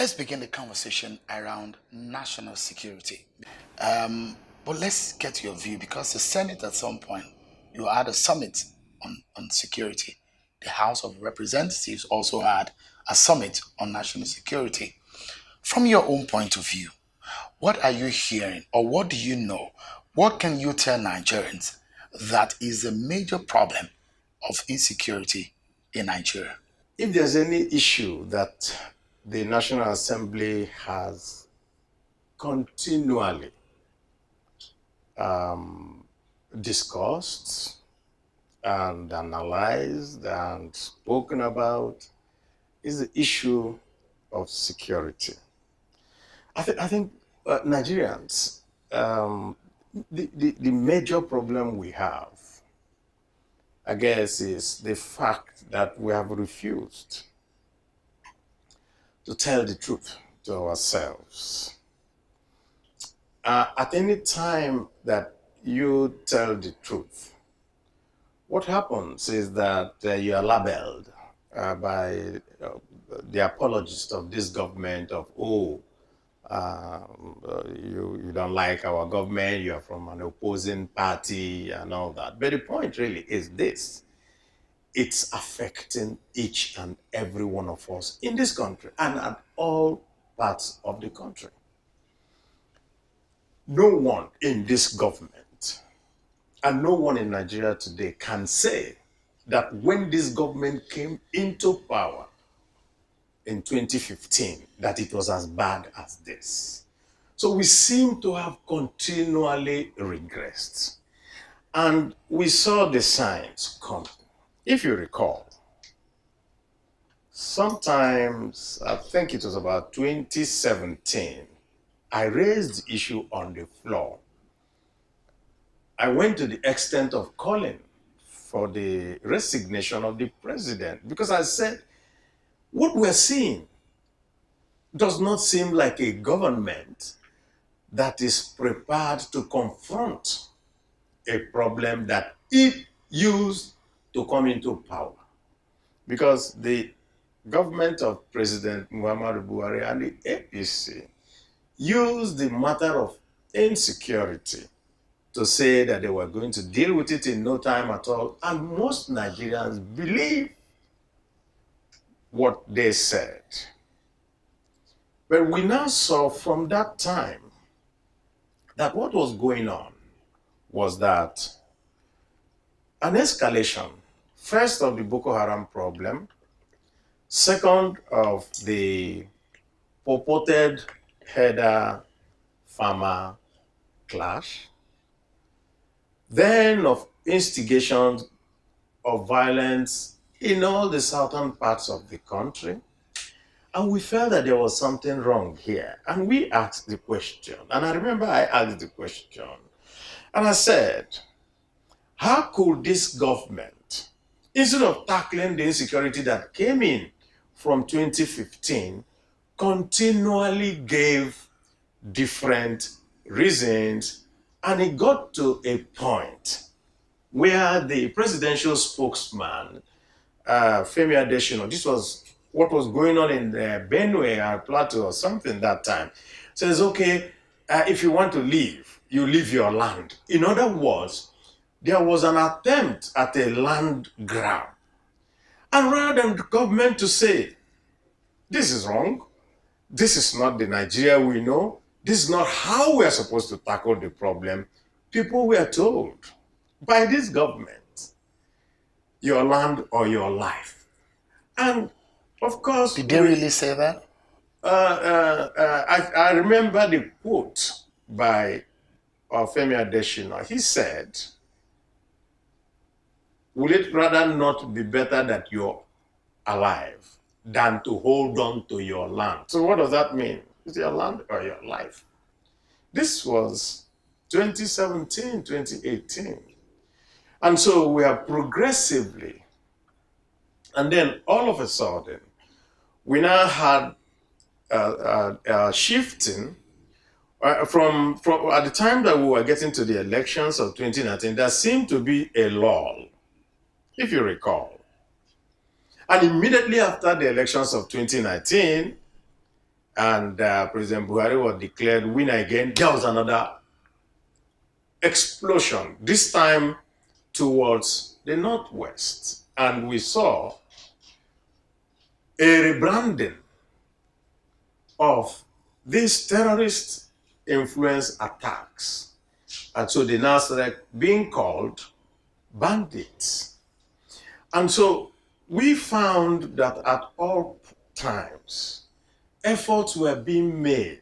Let's begin the conversation around national security. But let's get your view because the Senate at some point, you had a summit on security. The House of Representatives also had a summit on national security. From your own point of view, what are you hearing or what do you know? What can you tell Nigerians that is a major problem of insecurity in Nigeria? If there's any issue that the National Assembly has continually discussed and analyzed and spoken about, is the issue of security. I think Nigerians, the major problem we have, I guess, is the fact that we have refused to tell the truth to ourselves. At any time that you tell the truth, what happens is that you are labeled by the apologists of this government of, you don't like our government, you are from an opposing party and all that. But the point really is this: it's affecting each and every one of us in this country and at all parts of the country. No one in this government and no one in Nigeria today can say that when this government came into power in 2015, that it was as bad as this. So we seem to have continually regressed. And we saw the signs coming. If you recall, sometimes, I think it was about 2017, I raised the issue on the floor. I went to the extent of calling for the resignation of the president because I said, what we're seeing does not seem like a government that is prepared to confront a problem that it used to come into power. Because the government of President Muhammadu Buhari and the APC used the matter of insecurity to say that they were going to deal with it in no time at all. And most Nigerians believe what they said. But we now saw from that time that what was going on was that an escalation, first of the Boko Haram problem, second of the purported herder-farmer clash, then of instigations of violence in all the southern parts of the country. And we felt that there was something wrong here. And we asked the question, and I remember I asked the question, and I said, how could this government, instead of tackling the insecurity that came in from 2015, continually gave different reasons, and it got to a point where the presidential spokesman, Femi Adesina, this was what was going on in Benue and Plateau or something that time, says, okay, if you want to leave, you leave your land. In other words, there was an attempt at a land grab. And rather than the government to say, this is wrong, this is not the Nigeria we know, this is not how we are supposed to tackle the problem, people were told by this government, your land or your life. And of course, Did they really say that? I remember the quote by Femi Adesina. He said, will it rather not be better that you're alive than to hold on to your land? So what does that mean? Is it your land or your life? This was 2017, 2018. And so we are progressively, and then all of a sudden, we now had shifting from at the time that we were getting to the elections of 2019, there seemed to be a lull, if you recall. And immediately after the elections of 2019, and President Buhari was declared winner again, there was another explosion, this time towards the northwest. And we saw a rebranding of these terrorist influence attacks. And so they now started being called bandits. And so we found that at all times, efforts were being made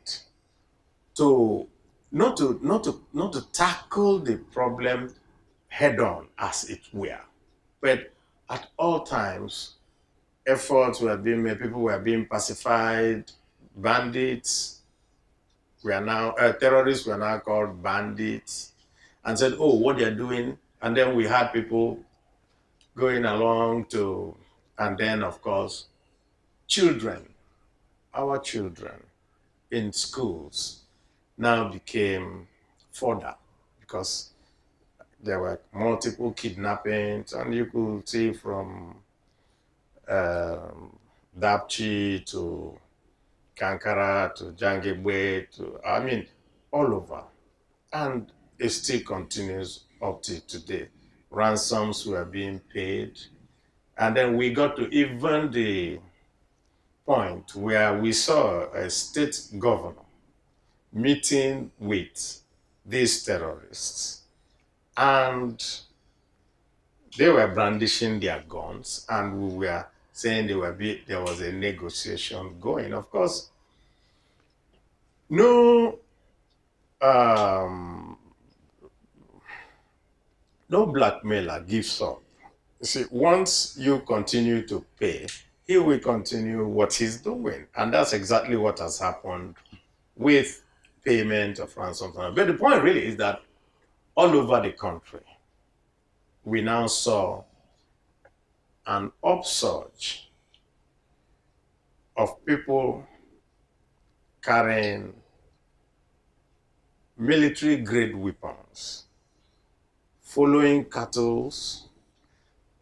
to not to tackle the problem head on, as it were, but at all times, efforts were being made. People were being pacified. Bandits were now terrorists were now called bandits, and said, "Oh, what they're doing." And then we had people going along to, and then of course, children, our children in schools now became fodder because there were multiple kidnappings, and you could see from Dapchi to Kankara to Jangibwe to, I mean, all over. And it still continues up to today. Ransoms were being paid. And then we got to even the point where we saw a state governor meeting with these terrorists. And they were brandishing their guns, and we were saying there was a negotiation going. Of course, no no blackmailer gives up. You see, once you continue to pay, he will continue what he's doing. And that's exactly what has happened with payment of ransom. But the point really is that all over the country, we now saw an upsurge of people carrying military-grade weapons, following cattle,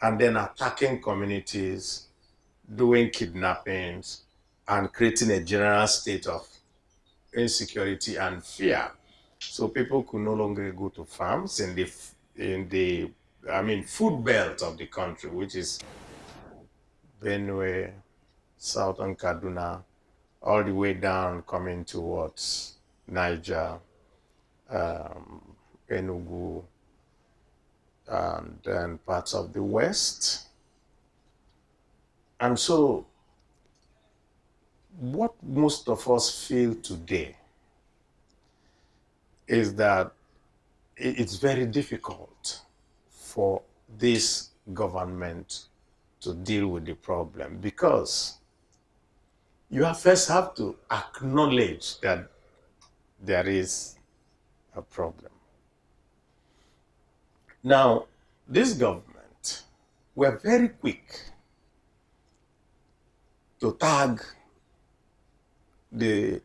and then attacking communities, doing kidnappings, and creating a general state of insecurity and fear. So people could no longer go to farms in the food belt of the country, which is Benue, southern Kaduna, all the way down coming towards Niger, Enugu, and then parts of the west. And so what most of us feel today is that it's very difficult for this government to deal with the problem, because you first have to acknowledge that there is a problem. Now, this government were very quick to tag the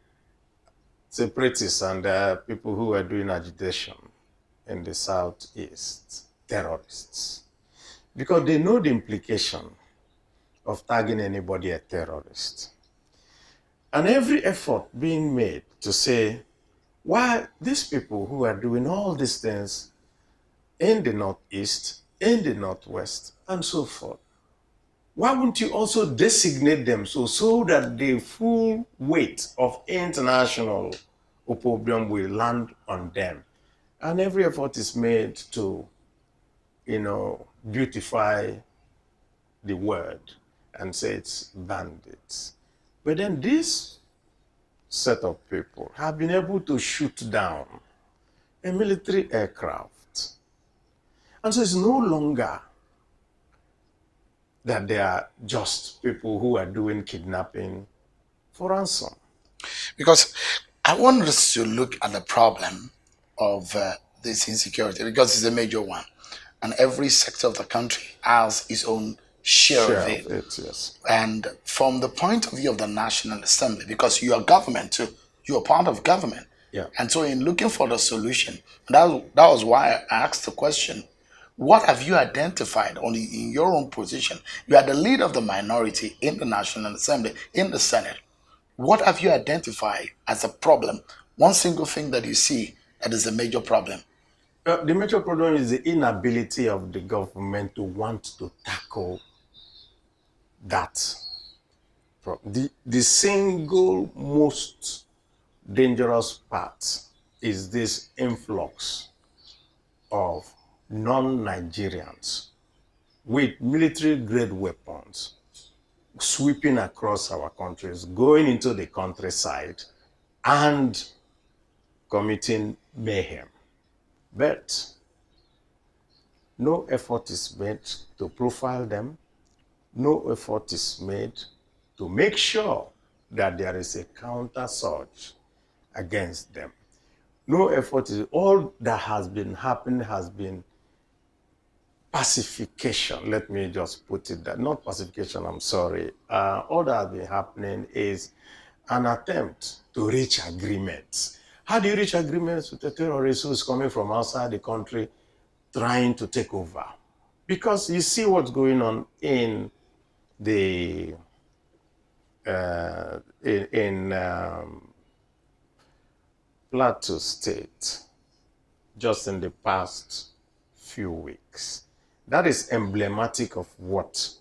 separatists and people who were doing agitation in the southeast terrorists, because they know the implication of tagging anybody a terrorist. And every effort being made to say, why these people who are doing all these things in the northeast, in the northwest, and so forth, why wouldn't you also designate them so that the full weight of international opprobrium will land on them? And every effort is made to, beautify the word and say it's bandits. But then this set of people have been able to shoot down a military aircraft. And so it's no longer that they are just people who are doing kidnapping for ransom. Because I want us to look at the problem of this insecurity, because it's a major one. And every sector of the country has its own share of it. Yes. And from the point of view of the National Assembly, because you are government too, you are part of government. Yeah. And so in looking for the solution, that was why I asked the question, what have you identified in your own position? You are the leader of the minority in the National Assembly, in the Senate. What have you identified as a problem? One single thing that you see that is a major problem. The major problem is the inability of the government to want to tackle that. The single most dangerous part is this influx of non-Nigerians with military-grade weapons sweeping across our countries, going into the countryside and committing mayhem. But no effort is made to profile them. No effort is made to make sure that there is a counter surge against them. No effort is, all that has been happening has been pacification. Let me just put it that, not pacification, I'm sorry. All that has been happening is an attempt to reach agreements. How do you reach agreements with a terrorist who is coming from outside the country trying to take over? Because you see what's going on in the Plateau State just in the past few weeks. That is emblematic of what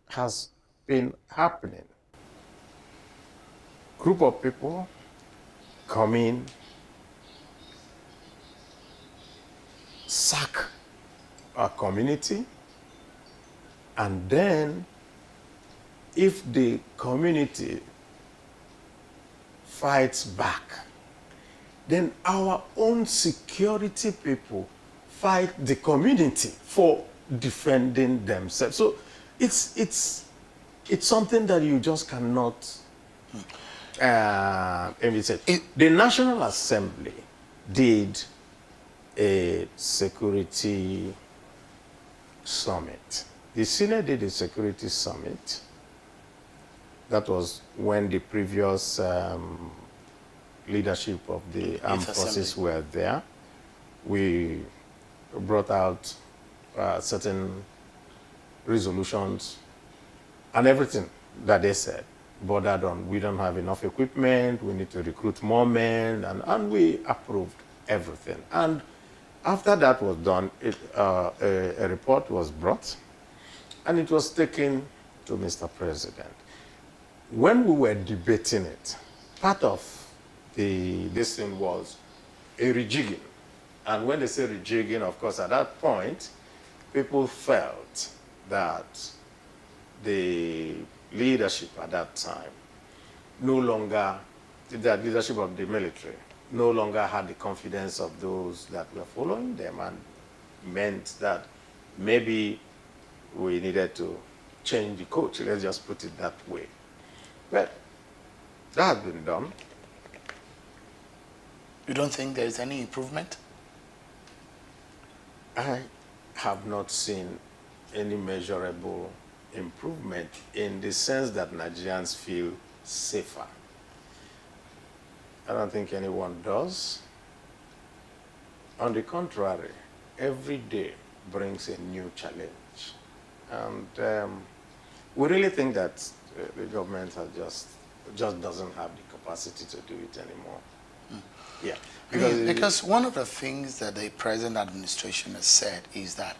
has been happening. Group of people come in, sack a community, and then if the community fights back, then our own security people fight the community for defending themselves. So it's something that you just cannot the National Assembly did a security summit. The Senate did a security summit. That was when the previous leadership of the armed forces were there. We brought out certain resolutions and everything that they said bordered on, we don't have enough equipment, we need to recruit more men, and we approved everything. And after that was done, a report was brought and it was taken to Mr. President. When we were debating it, part of this thing was a rejigging. And when they say rejigging, of course, at that point, people felt that the leadership at that time no longer, the leadership of the military, no longer had the confidence of those that were following them, and meant that maybe we needed to change the coach, let's just put it that way. But that has been done. You don't think there is any improvement? I have not seen any measurable improvement in the sense that Nigerians feel safer. I don't think anyone does. On the contrary, every day brings a new challenge. And we really think that the government has just doesn't have the capacity to do it anymore. Yeah. Because one of the things that the present administration has said is that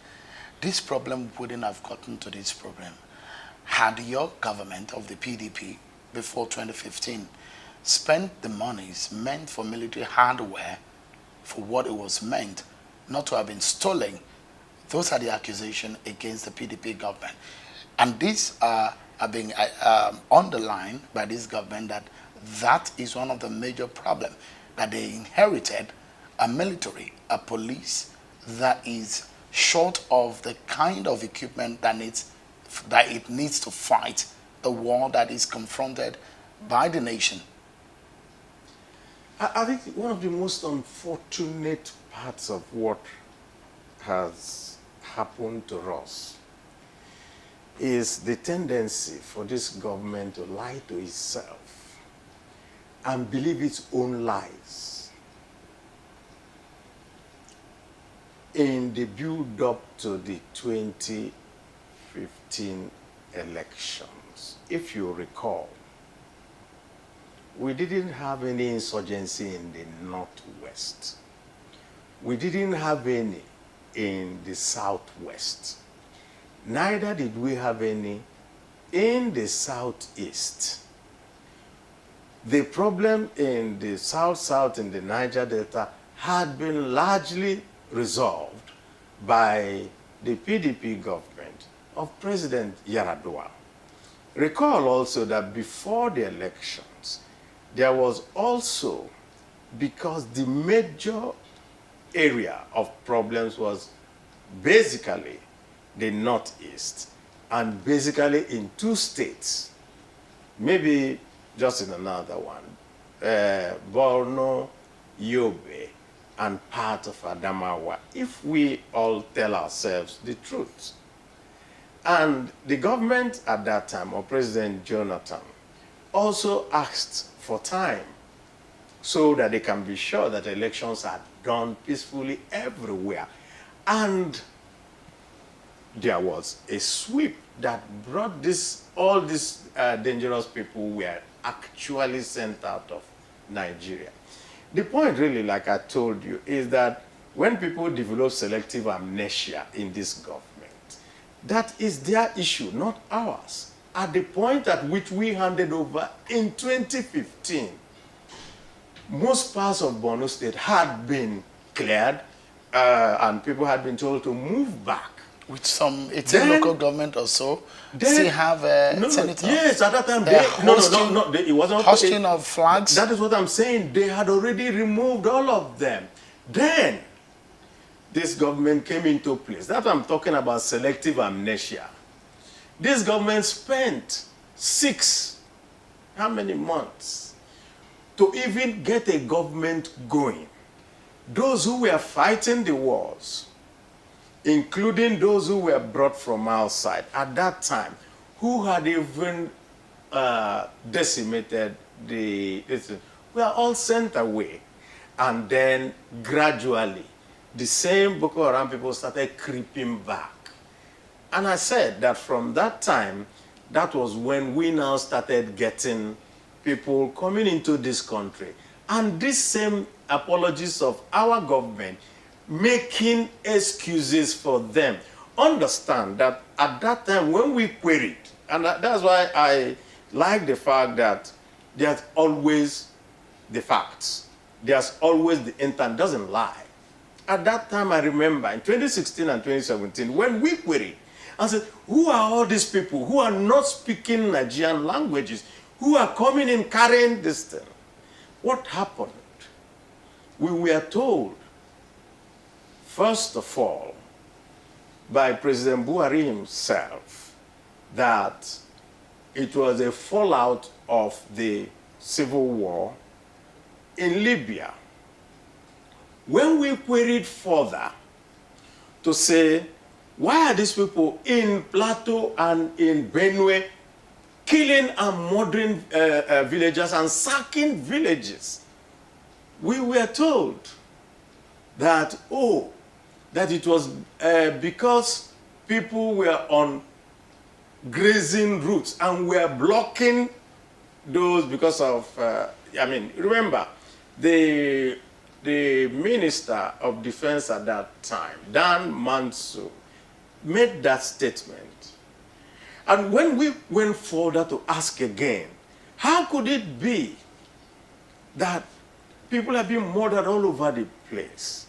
this problem wouldn't have gotten to this problem had your government of the PDP before 2015 spent the monies meant for military hardware for what it was meant, not to have been stolen. Those are the accusations against the PDP government. And these are being underlined by this government that is one of the major problems, that they inherited a military, a police that is short of the kind of equipment that it needs to fight the war that is confronted by the nation. I think one of the most unfortunate parts of what has happened to us is the tendency for this government to lie to itself and believe its own lies in the build-up to the 2015 elections. If you recall, we didn't have any insurgency in the northwest. We didn't have any in the southwest. Neither did we have any in the southeast. The problem in the south-south in the Niger Delta had been largely resolved by the PDP government of President Yaradua. Recall also that before the elections, there was also, because the major area of problems was basically the northeast, and basically in two states, maybe just in another one, Borno, Yobe, and part of Adamawa, if we all tell ourselves the truth. And the government at that time, or President Jonathan, also asked for time so that they can be sure that elections are done peacefully everywhere. And there was a sweep that brought all these dangerous people were actually sent out of Nigeria. The point really, like I told you, is that when people develop selective amnesia in this government, that is their issue, not ours. At the point at which we handed over in 2015, most parts of Borno State had been cleared and people had been told to move back. With some 18 local government or so, still have a senator. Yes, at that time, it wasn't hosting of flags. That is what I'm saying. They had already removed all of them. Then, this government came into place. That's what I'm talking about, selective amnesia. This government spent how many months to even get a government going. Those who were fighting the wars, including those who were brought from outside at that time, who had even decimated were all sent away. And then gradually, the same Boko Haram people started creeping back. And I said that from that time, that was when we now started getting people coming into this country. And these same apologies of our government making excuses for them. Understand that at that time when we queried, and that's why I like the fact that there's always the facts. There's always the intent, doesn't lie. At that time, I remember in 2016 and 2017, when we queried, I said, who are all these people who are not speaking Nigerian languages, who are coming in carrying this thing? What happened? We were told, first of all, by President Buhari himself, that it was a fallout of the civil war in Libya. When we queried further to say, why are these people in Plateau and in Benue killing and murdering villagers and sacking villages? We were told that, that it was because people were on grazing routes and were blocking those because of, remember, the Minister of Defense at that time, Dan Manso, made that statement. And when we went further to ask again, how could it be that people have been murdered all over the place?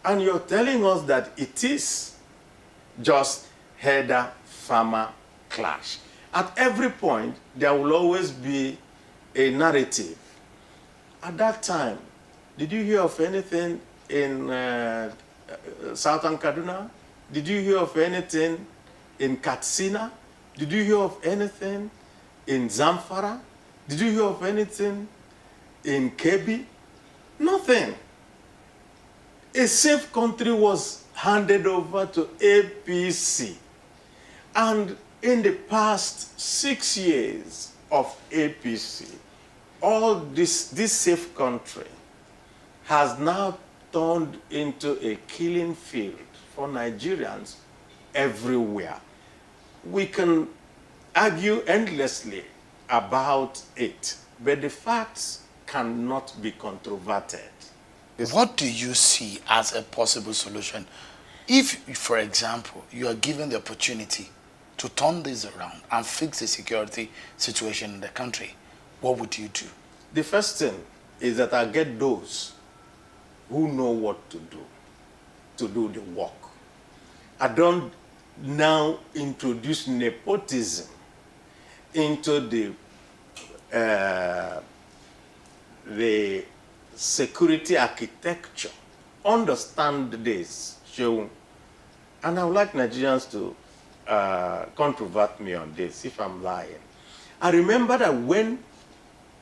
And you're telling us that it is just herder-farmer clash. At every point, there will always be a narrative. At that time, did you hear of anything in Southern Kaduna? Did you hear of anything in Katsina? Did you hear of anything in Zamfara? Did you hear of anything in Kebbi? Nothing. A safe country was handed over to APC. And in the past 6 years of APC, all this safe country has now turned into a killing field for Nigerians everywhere. We can argue endlessly about it. but the facts cannot be controverted. What do you see as a possible solution? If, for example, you are given the opportunity to turn this around and fix the security situation in the country, what would you do? The first thing is that I get those who know what to do the work. I don't now introduce nepotism into the security architecture. Understand this, Shehu. And I would like Nigerians to controvert me on this if I'm lying. I remember that when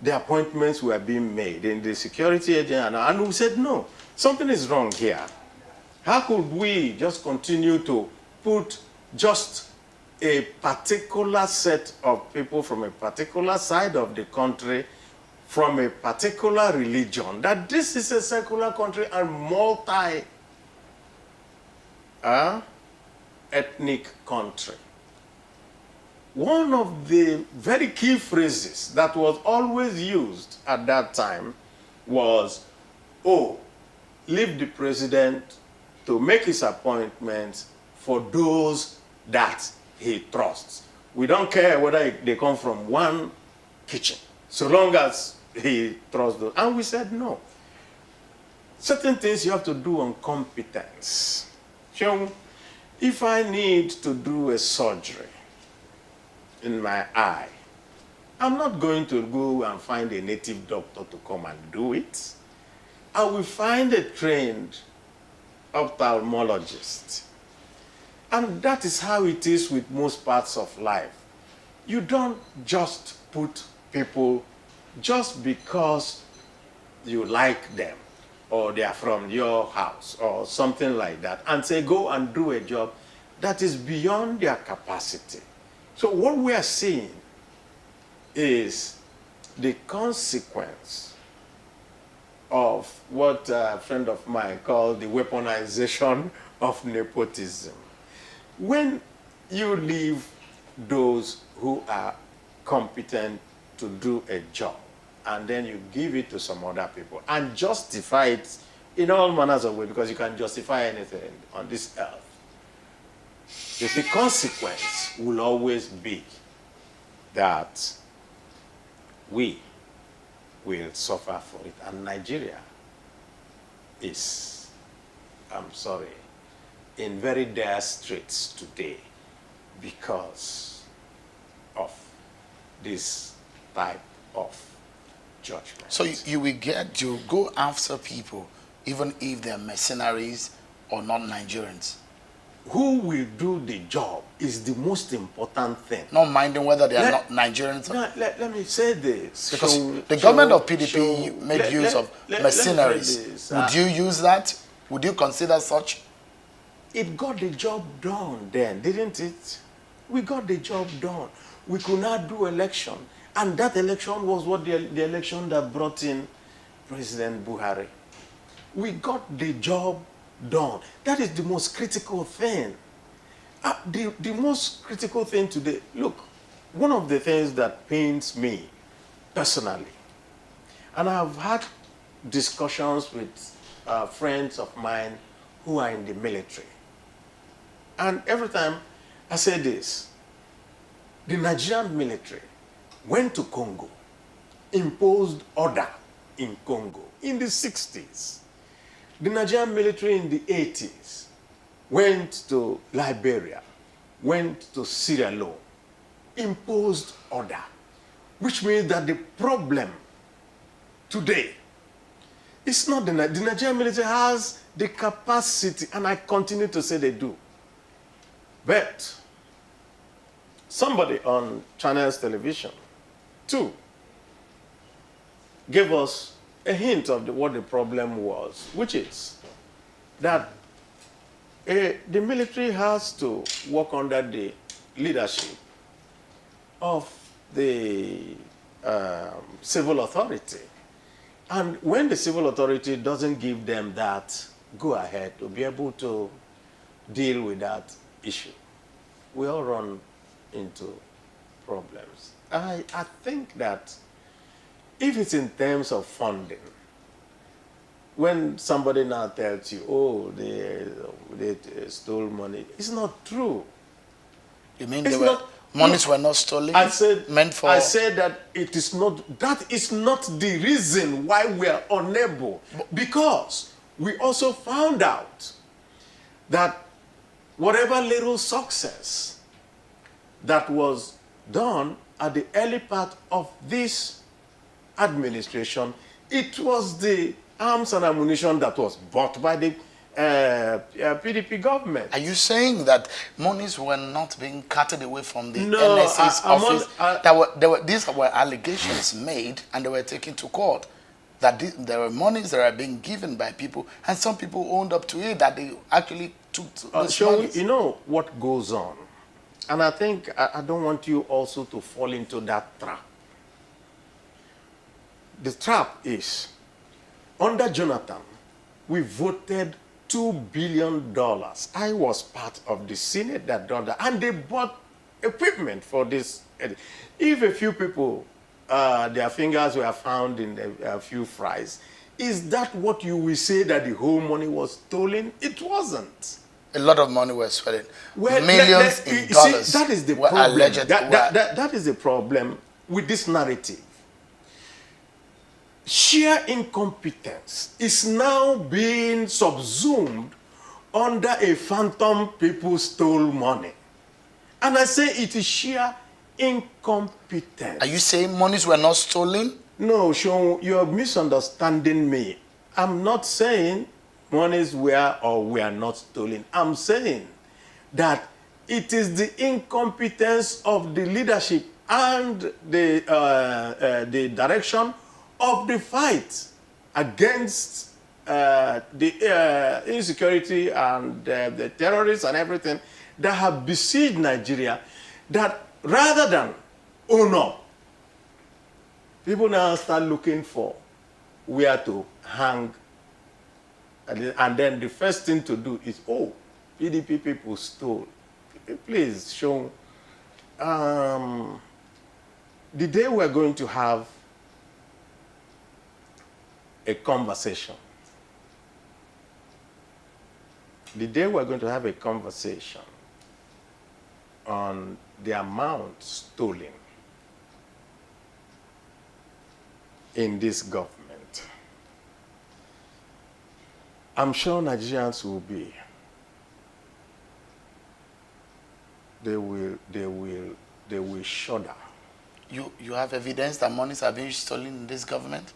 the appointments were being made in the security agent, and we said, no, something is wrong here. How could we just continue to put just a particular set of people from a particular side of the country, from a particular religion, that this is a secular country and multi-ethnic country? One of the very key phrases that was always used at that time was, oh, leave the president to make his appointments for those that he trusts. We don't care whether they come from one kitchen, so long as he trusts those. And we said no. Certain things you have to do on competence. So, if I need to do a surgery in my eye, I'm not going to go and find a native doctor to come and do it. I will find a trained ophthalmologist. And that is how it is with most parts of life. You don't just put people just because you like them or they are from your house or something like that and say go and do a job that is beyond their capacity. So what we are seeing is the consequence of what a friend of mine called the weaponization of nepotism. When you leave those who are competent to do a job and then you give it to some other people and justify it in all manners of ways, because you can justify anything on this earth, the consequence will always be that we will suffer for it. And Nigeria is, I'm sorry, in very dire straits today because of this type of judgment. So you will get to go after people even if they're mercenaries or not Nigerians? Who will do the job is the most important thing. Not minding whether they are not Nigerians. Let me say this. Because the government of PDP made use of mercenaries. Would you use that? Would you consider such? It got the job done then, didn't it? We got the job done. We could not do election. And that election was what the election that brought in President Buhari. We got the job done. That is the most critical thing. The most critical thing today, look, one of the things that pains me personally, and I've had discussions with friends of mine who are in the military, and every time I say this, the Nigerian military went to Congo, imposed order in Congo in the 60s. The Nigerian military in the 80s went to Liberia, went to Sierra Leone, imposed order, which means that the problem today is not the Nigerian military has the capacity, and I continue to say they do. But somebody on Channels Television, too, gave us a hint of what the problem was, which is that the military has to work under the leadership of the civil authority. And when the civil authority doesn't give them that go-ahead to be able to deal with that issue, we all run into problems. I think that if it's in terms of funding, when somebody now tells you, oh, they stole money, it's not true. You mean It's monies were not stolen? I said that it is not, that is not the reason why we are unable, because we also found out that whatever little success that was done at the early part of this administration, it was the arms and ammunition that was bought by the PDP government. Are you saying that monies were not being carted away from the NSA's office? These were allegations made, and they were taken to court. That there were monies that are being given by people, and some people owned up to it, that they actually took those monies. You know what goes on, and I think I don't want you also to fall into that trap. The trap is, under Jonathan, we voted $2 billion. I was part of the Senate that done that, and they bought equipment for this. If a few people, their fingers were found in a few fries, is that what you will say, that the whole money was stolen? It wasn't. A lot of money was stolen. Millions in dollars. See, that is the problem. That is the problem with this narrative. Sheer incompetence is now being subsumed under a phantom people stole money. And I say it is sheer incompetence. Are you saying monies were not stolen? No, Sean, you're misunderstanding me. I'm not saying monies were or were not stolen. I'm saying that it is the incompetence of the leadership and the direction of the fight against the insecurity and the terrorists and everything that have besieged Nigeria, that rather than own up, people now start looking for where to hang. And then the first thing to do is, oh, PDP people stole. Please, Sean, the day we're going to have a conversation, on the amount stolen in this government, I'm sure Nigerians will be, they will shudder. You have evidence that monies are being stolen in this government?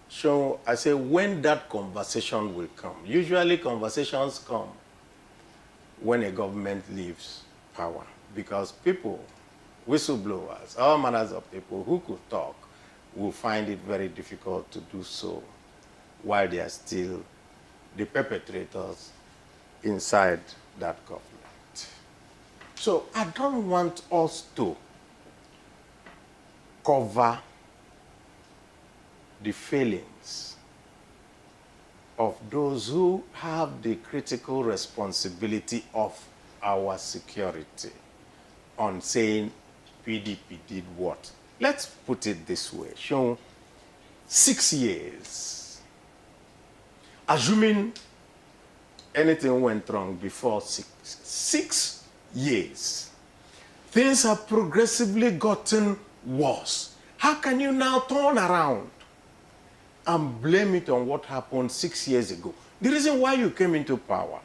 So I say, when that conversation will come, usually conversations come when a government leaves power, because people, whistleblowers, all manners of people who could talk, will find it very difficult to do so while they are still the perpetrators inside that government. So I don't want us to cover the failings of those who have the critical responsibility of our security on saying PDP did what. Let's put it this way, Sean, 6 years, assuming anything went wrong before 6 years, things have progressively gotten worse. How can you now turn around and blame it on what happened 6 years ago? The reason why you came into power,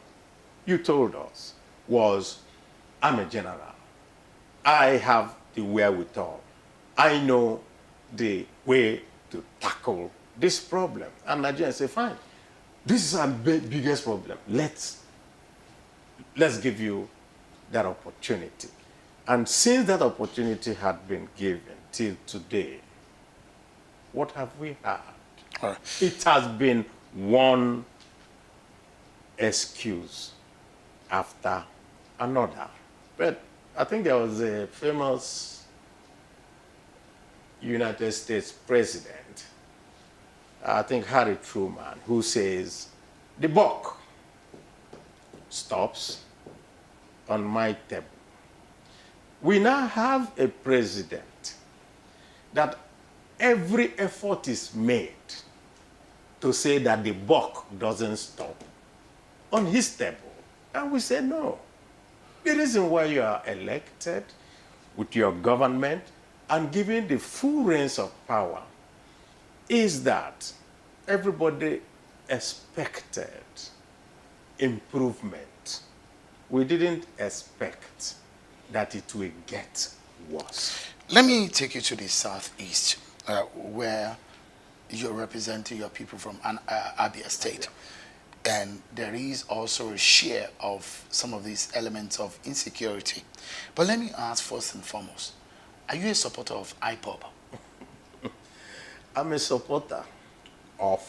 you told us, was, I'm a general. I have the wherewithal. I know the way to tackle this problem. And Nigerians say, fine, this is our biggest problem. Let's give you that opportunity. And since that opportunity had been given till today, what have we had? Right. It has been one excuse after another. But I think there was a famous United States president, I think Harry Truman, who says, the buck stops on my table. We now have a president that every effort is made to say that the buck doesn't stop on his table. And we say no. The reason why you are elected with your government and given the full reins of power is that everybody expected improvement. We didn't expect that it will get worse. Let me take you to the southeast, where you're representing your people from Abia State. And there is also a share of some of these elements of insecurity. But let me ask first and foremost, are you a supporter of IPOB? I'm a supporter of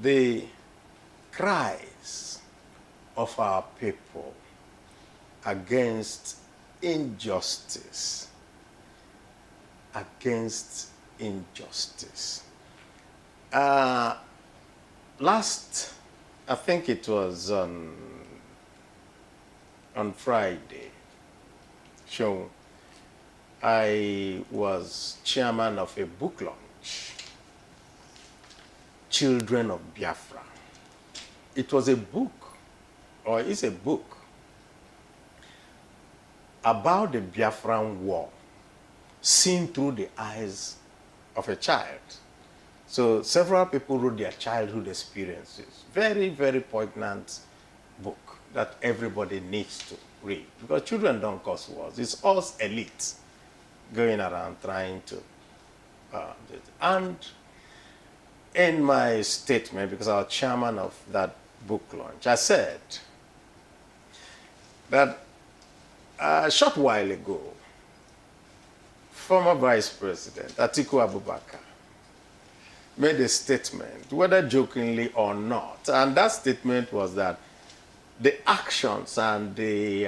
the cries of our people against injustice. Against injustice. Last, I think it was on Friday, so I was chairman of a book launch, Children of Biafra. It was a book, or it's a book, about the Biafran War, seen through the eyes of a child. So several people wrote their childhood experiences. Very, very poignant book that everybody needs to read. Because children don't cause wars. It's us elites going around trying to do it. And in my statement, because I was chairman of that book launch, I said that a short while ago, former Vice President Atiku Abubakar made a statement, whether jokingly or not, and that statement was that the actions and the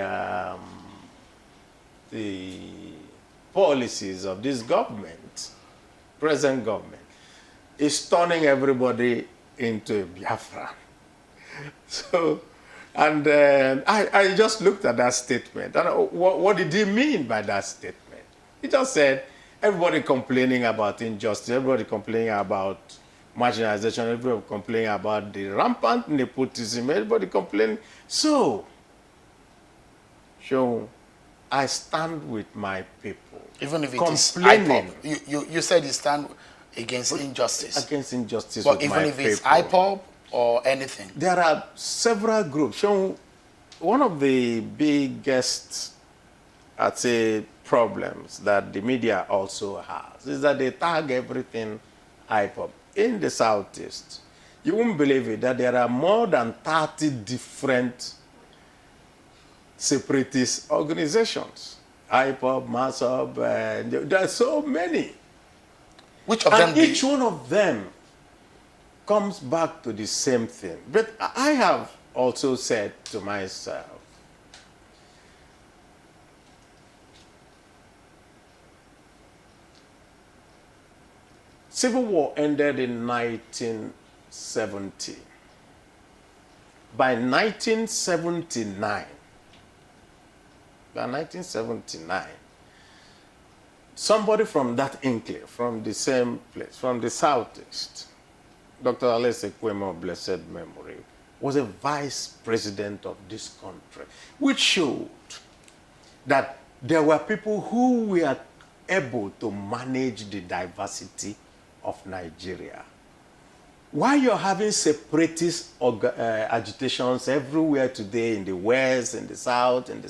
policies of this government, present government, is turning everybody into a Biafran. So, and I just looked at that statement, and what did he mean by that statement? He just said, everybody complaining about injustice, everybody complaining about marginalization, everybody complaining about the rampant nepotism, everybody complaining. So I stand with my people. Even if it is IPOB. You said you stand against injustice. Against injustice but with even my if it's people. IPOB or anything. There are several groups. One of the biggest, I'd say, problems that the media also has is that they tag everything IPOB. In the Southeast, you won't believe it, that there are more than 30 different separatist organizations. IPOB, MASOB, there are so many. Which of them? And each one of them comes back to the same thing. But I have also said to myself, Civil War ended in 1970. By 1979, somebody from that enclave, from the same place, from the Southeast, Dr. Alese Kwemo, blessed memory, was a vice president of this country, which showed that there were people who were able to manage the diversity of Nigeria. Why you're having separatist agitations everywhere today in the West, in the South, and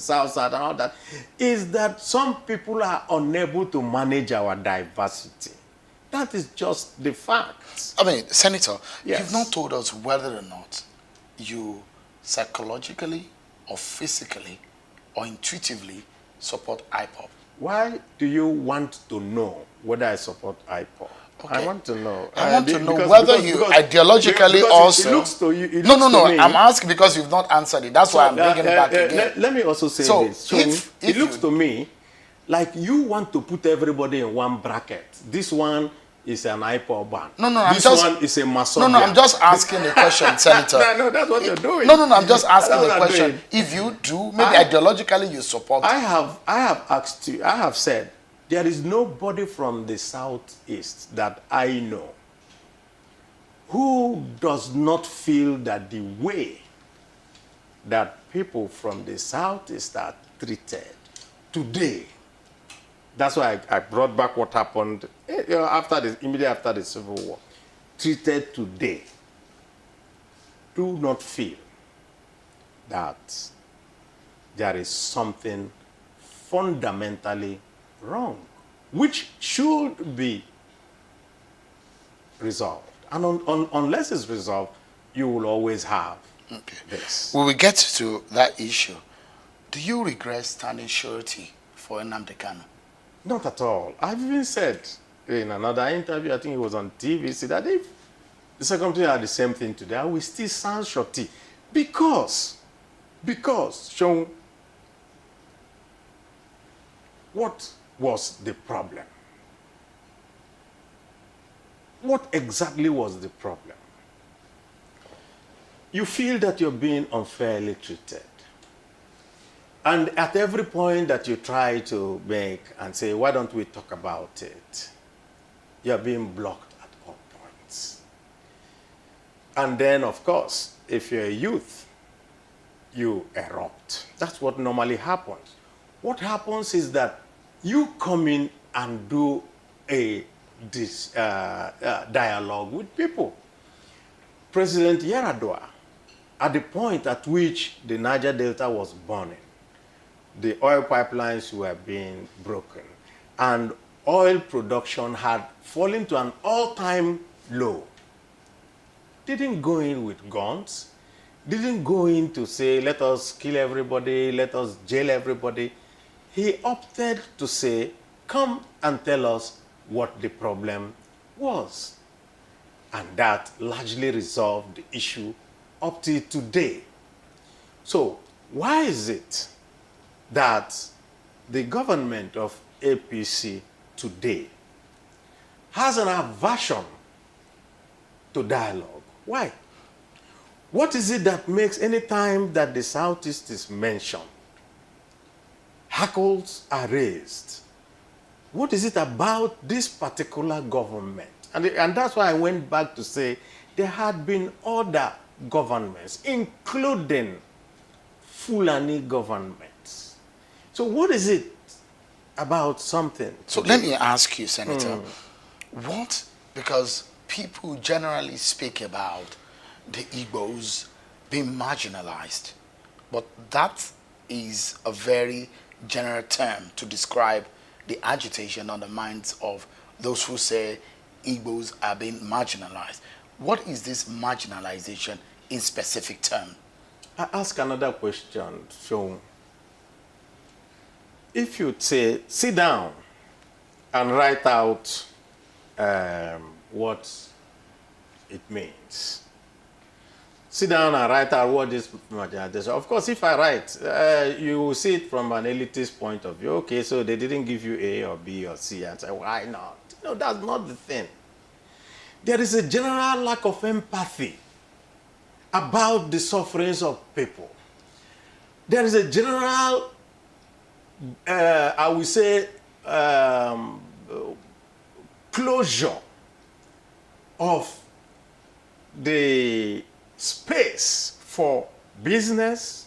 all that, is that some people are unable to manage our diversity. That is just the fact. I mean, Senator, yes. You've not told us whether or not you psychologically or physically or intuitively support IPOB. Why do you want to know whether I support IPOB? Okay. I want to know. I want to know whether you ideologically also... It looks to you, no. I'm asking because you've not answered it. That's why I'm bringing it back again. Let me also say this. So if it looks to me like you want to put everybody in one bracket. This one is an IPOB ban. No, this one is a Mason. No, I'm just asking a question, Senator. No, that's what you're doing. No, I'm just asking a question. If you do, maybe ideologically you support. I have asked you. I have said There is nobody from the Southeast that I know who does not feel that the way that people from the Southeast are treated today. That's why I brought back what happened immediately after the Civil War. Treated today. Do not feel that there is something fundamentally wrong, which should be resolved. And unless it's resolved, you will always have this. We will get to that issue. Do you regret standing surety for Nnamdi Kanu? Not at all. I've even said in another interview, I think it was on TV, said that if the secretary had the same thing today, I will still stand surety. Because, Sean, what was the problem? What exactly was the problem? You feel that you're being unfairly treated. And at every point that you try to make and say, why don't we talk about it? You're being blocked at all points. And then, of course, if you're a youth, you erupt. That's what normally happens. What happens is that you come in and do a dialogue with people. President Yaradua, at the point at which the Niger Delta was burning, the oil pipelines were being broken, and oil production had fallen to an all-time low. Didn't go in with guns, didn't go in to say, let us kill everybody, let us jail everybody. He opted to say, come and tell us what the problem was. And that largely resolved the issue up to today. So why is it that the government of APC today has an aversion to dialogue? Why? What is it that makes any time that the Southeast is mentioned, hackles are raised? What is it about this particular government? And that's why I went back to say there had been other governments, including Fulani governments. So what is it about something? So let me ask you, Senator, what, because people generally speak about the Igbos being marginalized, but that is a very general term to describe the agitation on the minds of those who say Igbos are being marginalized. What is this marginalization in specific term? I ask another question, Sean. If you say, sit down and write out what it means. Sit down and write out what this marginalization. Of course, if I write, you will see it from an elitist point of view. Okay, so they didn't give you A or B or C, and say, why not? No, that's not the thing. There is a general lack of empathy about the sufferings of people. There is a general, I would say, closure of the space for business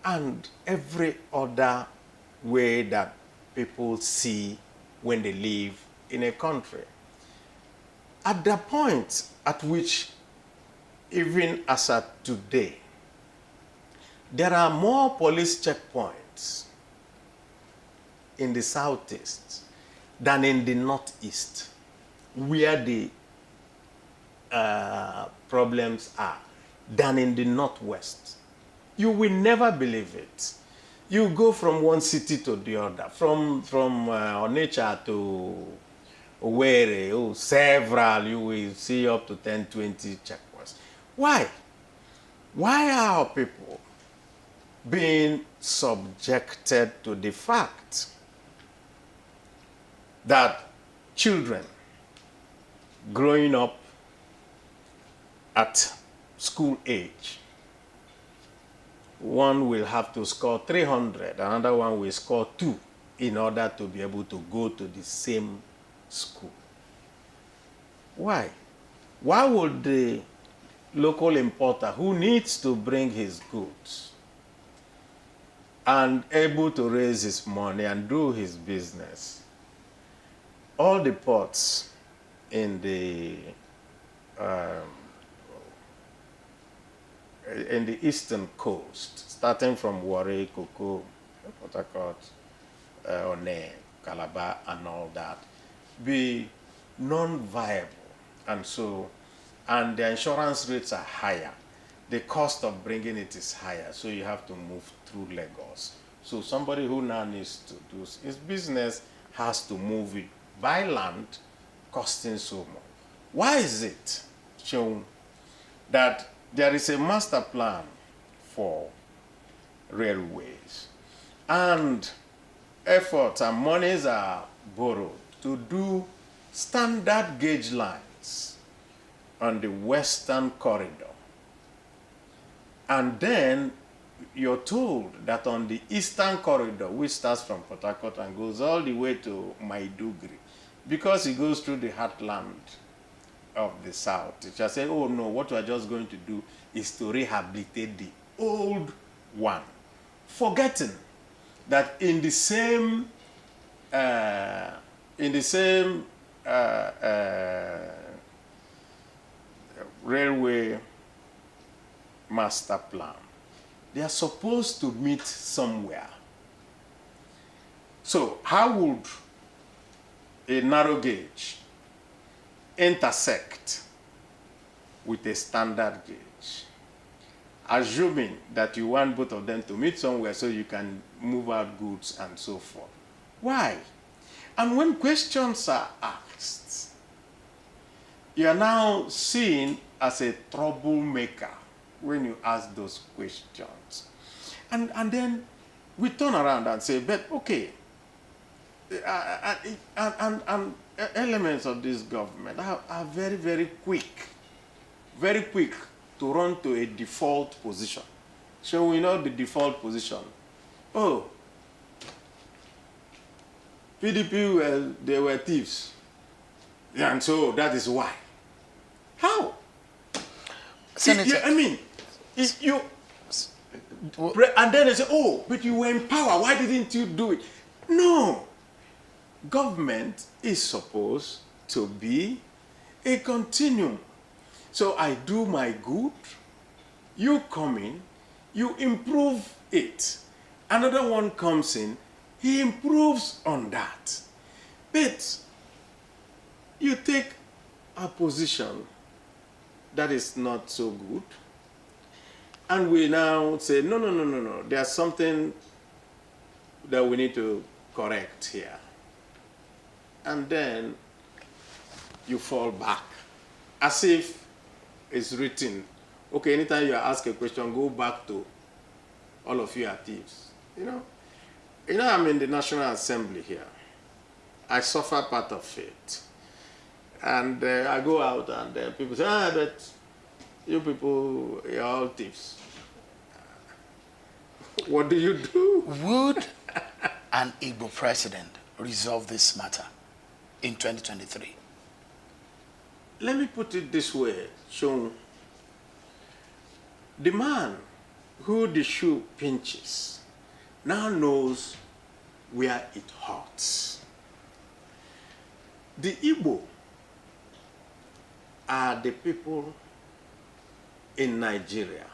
and every other way that people see when they live in a country. At the point at which, even as at today, there are more police checkpoints in the Southeast than in the Northeast, where the problems are, than in the Northwest. You will never believe it. You go from one city to the other, from Onitsha to Owerri, several, you will see up to 10, 20 checkpoints. Why? Why are people being subjected to the fact that children growing up at school age, one will have to score 300, another one will score 2, in order to be able to go to the same school. Why? Why would the local importer who needs to bring his goods and able to raise his money and do his business, all the ports in the eastern coast, starting from Warri, Koko, Port Harcourt, One, Calabar, and all that, be non-viable. And the insurance rates are higher. The cost of bringing it is higher, so you have to move through Lagos. So somebody who now needs to do his business has to move it by land, costing so much. Why is it shown that there is a master plan for railways and efforts and monies are borrowed to do standard gauge lines on the western corridor, and then you're told that on the eastern corridor, which starts from Port Harcourt and goes all the way to Maiduguri, because it goes through the heartland of the south, it shall say, oh no, what we are just going to do is to rehabilitate the old one, forgetting that in the same railway master plan, they are supposed to meet somewhere. So how would a narrow gauge intersect with a standard gauge, assuming that you want both of them to meet somewhere so you can move out goods and so forth? Why? And when questions are asked, you are now seen as a troublemaker when you ask those questions. And then we turn around and say, but okay, and elements of this government are very, very quick to run to a default position. So we know the default position. Oh, PDP, they were thieves. Yeah, and so that is why. How? Senator, I mean, you, and then they say, oh, but you were in power, why didn't you do it? No. Government is supposed to be a continuum. So I do my good, you come in, you improve it. Another one comes in, he improves on that. But you take a position that is not so good, and we now say, no, there's something that we need to correct here. And then you fall back, as if it's written, okay, anytime you ask a question, go back to all of you are thieves. You know, I'm in the National Assembly here. I suffer part of it. And I go out and people say, but you people, you're all thieves. What do you do? Would an Igbo president resolve this matter in 2023? Let me put it this way, Sean. The man who the shoe pinches now knows where it hurts. The Igbo are the people in Nigeria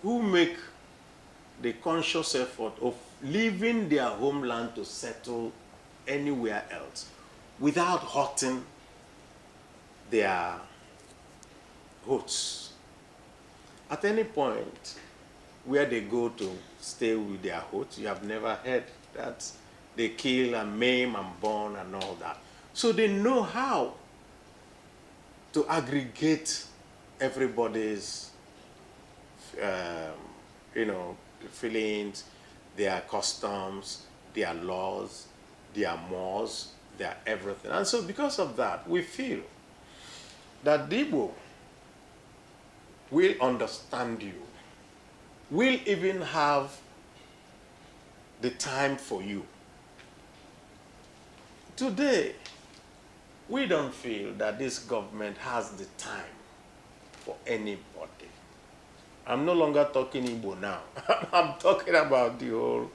who make the conscious effort of leaving their homeland to settle anywhere else without hurting their roots. At any point where they go to stay with their roots, you have never heard that they kill and maim and burn and all that. So they know how to aggregate everybody's, feelings, their customs, their laws, their mores, their everything. And so because of that, we feel that the Igbo will understand you, will even have the time for you Today, we don't feel that this government has the time for anybody. I'm no longer talking Igbo now. I'm talking about the whole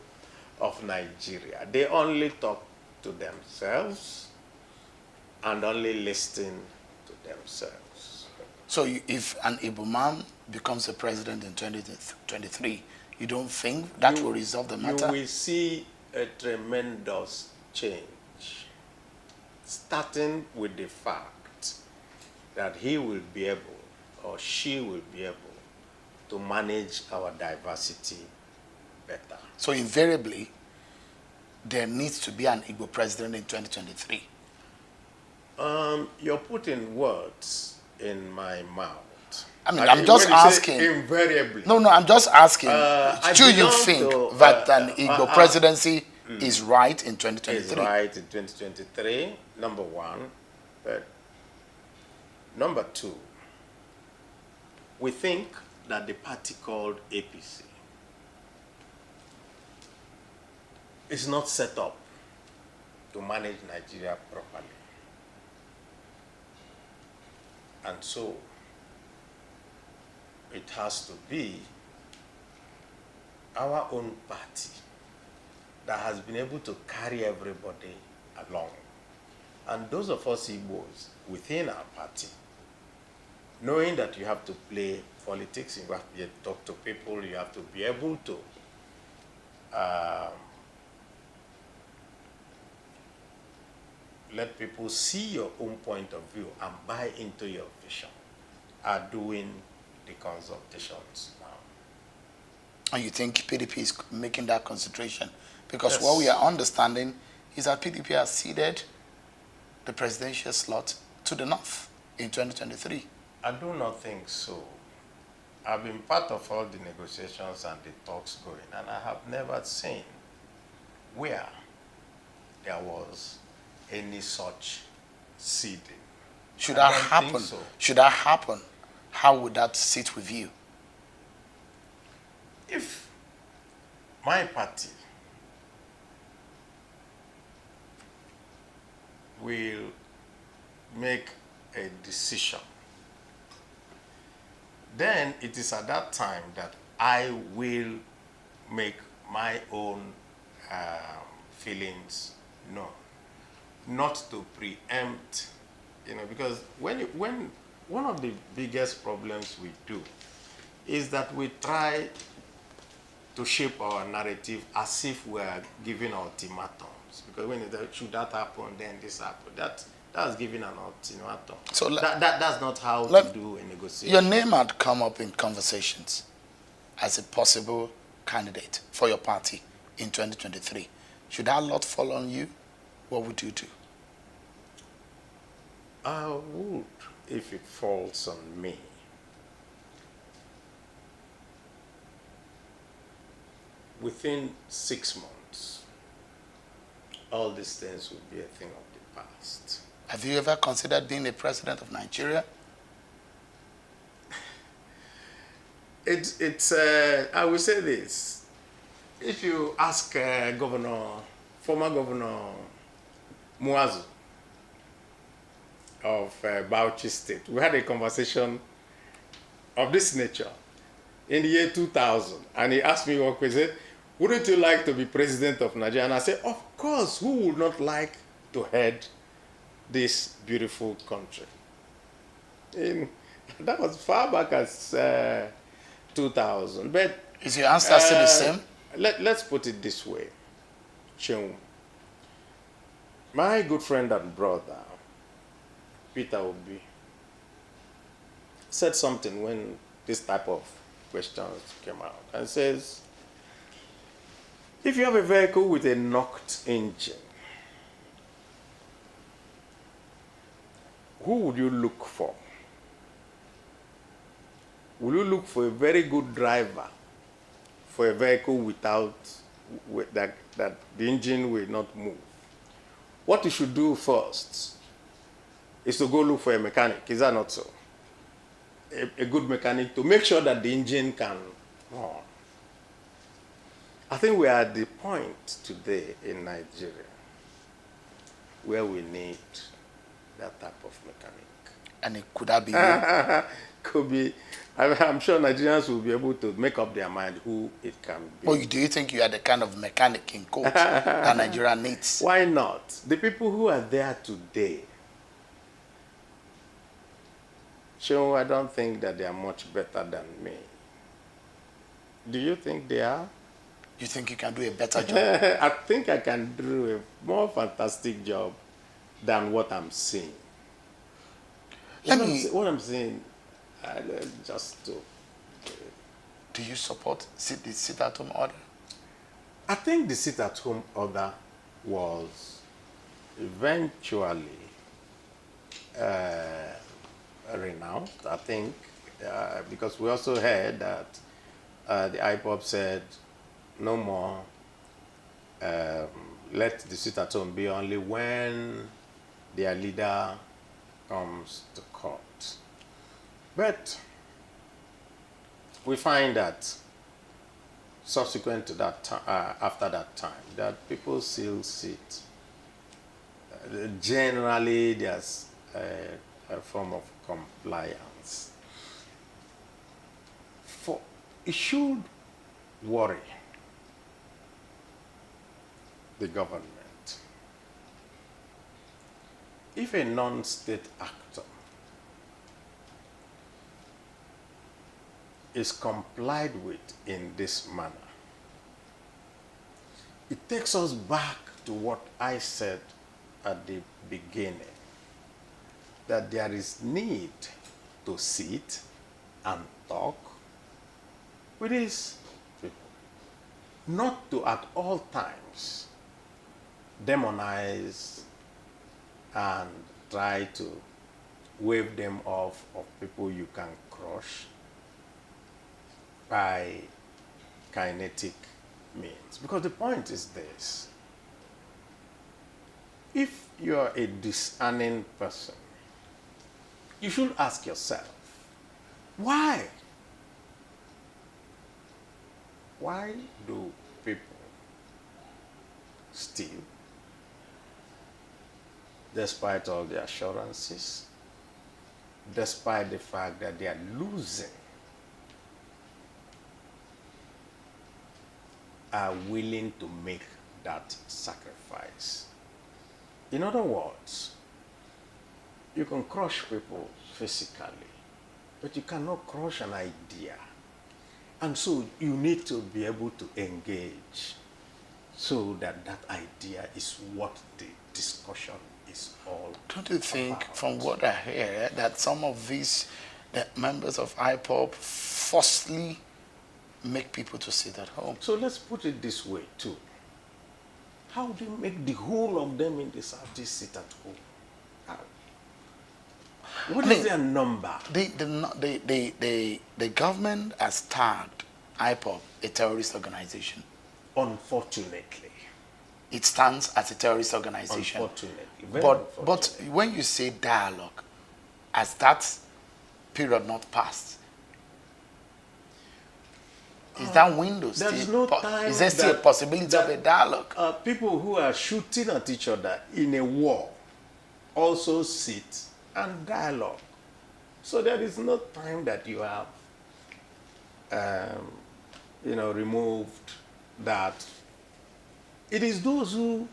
of Nigeria. They only talk to themselves and only listen to themselves. So if an Igbo man becomes the president in 2023, you don't think that will resolve the matter? You will see a tremendous change, starting with the fact that he will be able, or she will be able, to manage our diversity better. So invariably, there needs to be an Igbo president in 2023. You're putting words in my mouth. I mean, I'm just asking. Invariably. No, I'm just asking. Do you think that an Igbo presidency is right in 2023? Is right in 2023, number one. But number two, we think that the party called APC is not set up to manage Nigeria properly. And so it has to be our own party that has been able to carry everybody along. And those of us Igbos within our party, knowing that you have to play politics, you have to talk to people, you have to be able to let people see your own point of view and buy into your vision, are doing the consultations now. And you think PDP is making that concentration? Because Yes. what we are understanding is that PDP has ceded the presidential slot to the North in 2023. I do not think so. I've been part of all the negotiations and the talks going, and I have never seen where there was any such ceding. Should I that don't happen? think so. Should that happen? How would that sit with you? If my party will make a decision, then it is at that time that I will make my own feelings known, not to preempt, because when one of the biggest problems we do is that we try to shape our narrative as if we are giving ultimatums. Because when should that happen, then this happen. That's giving an ultimatum. So that's not how to do a negotiation. Your name had come up in conversations as a possible candidate for your party in 2023. Should that lot fall on you? What would you do? I would, if it falls on me. Within 6 months, all these things will be a thing of the past. Have you ever considered being the president of Nigeria? I will say this. If you ask former Governor Muhammadu of Bauchi State, we had a conversation of this nature in the year 2000, and he asked me one question. He said, wouldn't you like to be president of Nigeria? And I said, of course, who would not like to head this beautiful country? That was far back as 2000. But is your answer still the same? Let's put it this way. Cheung, my good friend and brother, Peter Obi, said something when this type of questions came out, and says, if you have a vehicle with a knocked engine, who would you look for? Will you look for a very good driver for a vehicle that the engine will not move? What you should do first is to go look for a mechanic. Is that not so? A good mechanic to make sure that the engine can run. I think we are at the point today in Nigeria where we need that type of mechanic. And could that be you? Could be. I'm sure Nigerians will be able to make up their mind who it can be. But do you think you are the kind of mechanic in coach that Nigeria needs? Why not? The people who are there today, sure, I don't think that they are much better than me. Do you think they are? You think you can do a better job? I think I can do a more fantastic job than what I'm seeing. What I'm saying, just to... Do you support the sit-at-home order? I think the sit-at-home order was eventually renounced, I think, because we also heard that the IPOB said no more, let the sit-at-home be only when their leader comes to court. But we find that subsequent to that time, after that time, that people still sit. Generally, there's a form of compliance. It should worry the government if a non-state actor is complied with in this manner. It takes us back to what I said at the beginning, that there is need to sit and talk with these people, not to at all times demonize and try to wave them off of people you can crush by kinetic means. Because the point is this: if you're a discerning person, you should ask yourself, why? Why do people steal despite all the assurances, despite the fact that they are losing, are willing to make that sacrifice? In other words, you can crush people physically, but you cannot crush an idea. And so you need to be able to engage so that that idea is what the discussion is all about. Don't you think, from what I hear, that some of these members of IPOB forcefully make people to sit at home? So let's put it this way too. How do you make the whole of them in the Southeast sit at home? How? What is their number? The government has tagged IPOB a terrorist organization. Unfortunately. It stands as a terrorist organization. Unfortunately. But when you say dialogue, has that period not passed? Is that window still? There is no time. Is there still a possibility of a dialogue? People who are shooting at each other in a war also sit and dialogue. So there is no time that you have, removed that. It is those who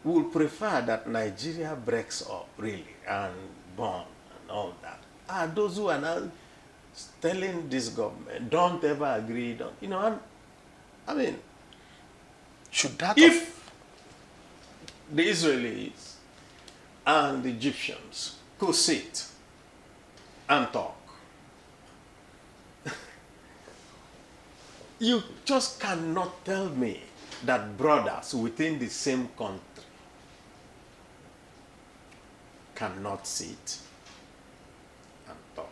will prefer that Nigeria breaks up, really, and burn and all that, are those who are now telling this government, don't ever agree, should that if the Israelis and the Egyptians could sit and talk, you just cannot tell me that brothers within the same country cannot sit and talk.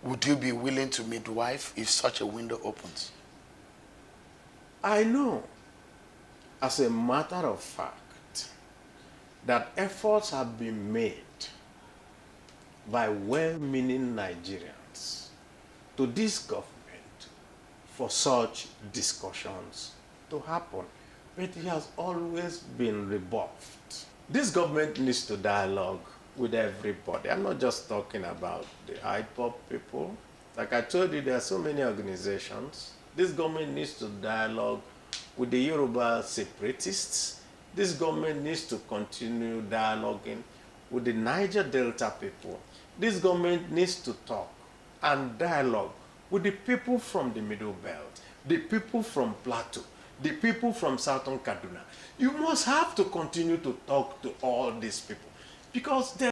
Would you be willing to midwife if such a window opens? I know, as a matter of fact, that efforts have been made by well-meaning Nigerians to this government for such discussions to happen. but he has always been rebuffed. This government needs to dialogue with everybody. I'm not just talking about the IPOB people. Like I told you, there are so many organizations. This government needs to dialogue with the Yoruba separatists. This government needs to continue dialoguing with the Niger Delta people. This government needs to talk and dialogue with the people from the Middle Belt, the people from Plateau, the people from Southern Kaduna. You must have to continue to talk to all these people because